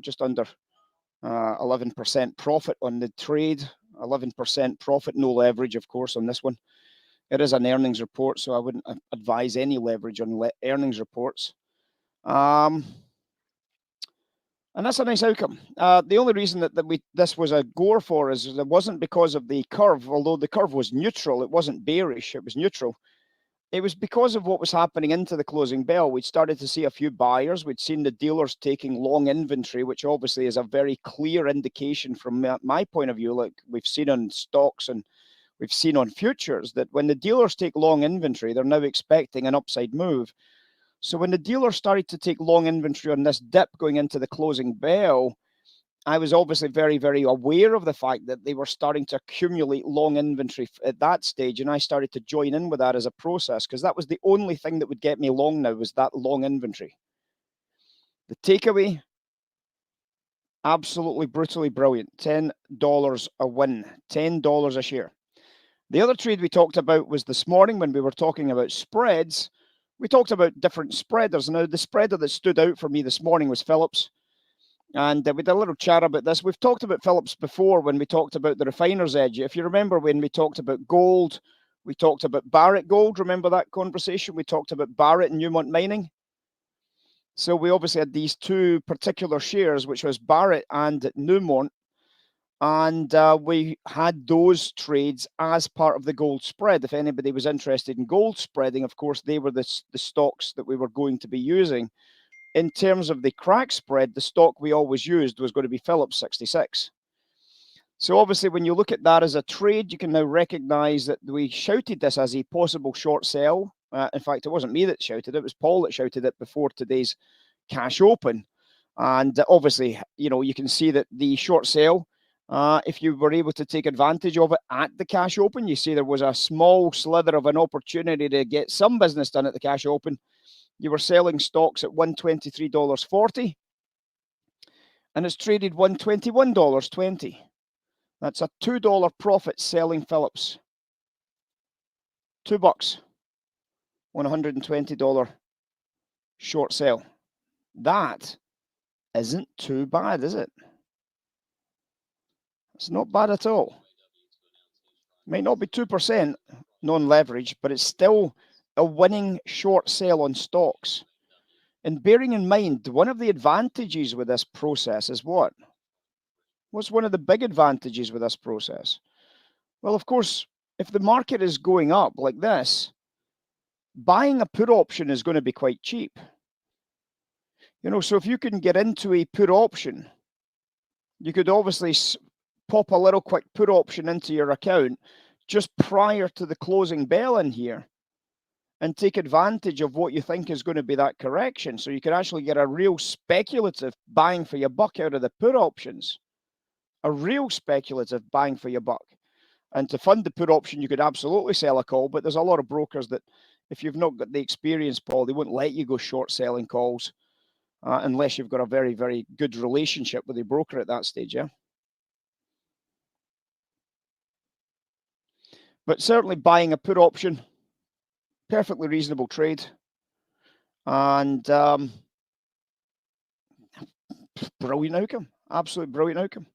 just under 11% profit on the trade, 11% profit, no leverage, of course, on this one. It is an earnings report, so I wouldn't advise any leverage on earnings reports. And that's a nice outcome. The only reason that this was a goer for is it wasn't because of the curve, although the curve was neutral. It wasn't bearish, it was neutral. It was because of what was happening into the closing bell. We'd started to see a few buyers. We'd seen the dealers taking long inventory, which obviously is a very clear indication from my point of view, like we've seen on stocks and we've seen on futures, that when the dealers take long inventory, they're now expecting an upside move. So when the dealers started to take long inventory on this dip going into the closing bell, I was obviously very, very aware of the fact that they were starting to accumulate long inventory at that stage, and I started to join in with that as a process, because that was the only thing that would get me long now, was that long inventory. The takeaway, absolutely brutally brilliant. $10 a win, $10 a share. The other trade we talked about was this morning when we were talking about spreads. We talked about different spreaders. Now, the spreader that stood out for me this morning was Phillips. And we did a little chat about this. We've talked about Phillips before when we talked about the refiner's edge. If you remember when we talked about gold, we talked about Barrick Gold. Remember that conversation? We talked about Barrick and Newmont Mining. So we obviously had these two particular shares, which was Barrick and Newmont. And we had those trades as part of the gold spread. If anybody was interested in gold spreading, of course, they were the stocks that we were going to be using. In terms of the crack spread, the stock we always used was going to be Phillips 66. So obviously, when you look at that as a trade, you can now recognize that we shouted this as a possible short sell. In fact, it wasn't me that shouted it. It was Paul that shouted it before today's cash open. And obviously, you can see that the short sale, if you were able to take advantage of it at the cash open, you see there was a small slither of an opportunity to get some business done at the cash open. You were selling stocks at $123.40, and it's traded $121.20. That's a $2 profit selling Phillips. $2 on $120 short sale. That isn't too bad, is it? It's not bad at all. Might not be 2% non-leverage, but it's still a winning short sale on stocks. And bearing in mind, one of the advantages with this process is what? What's one of the big advantages with this process? Well, of course, if the market is going up like this, buying a put option is going to be quite cheap. So if you can get into a put option, you could obviously pop a little quick put option into your account just prior to the closing bell in here and take advantage of what you think is going to be that correction. So you can actually get a real speculative bang for your buck out of the put options. A real speculative bang for your buck. And to fund the put option, you could absolutely sell a call, but there's a lot of brokers that, if you've not got the experience, Paul, they won't let you go short selling calls unless you've got a very, very good relationship with the broker at that stage, yeah? But certainly buying a put option, perfectly reasonable trade. And brilliant outcome, absolutely brilliant outcome.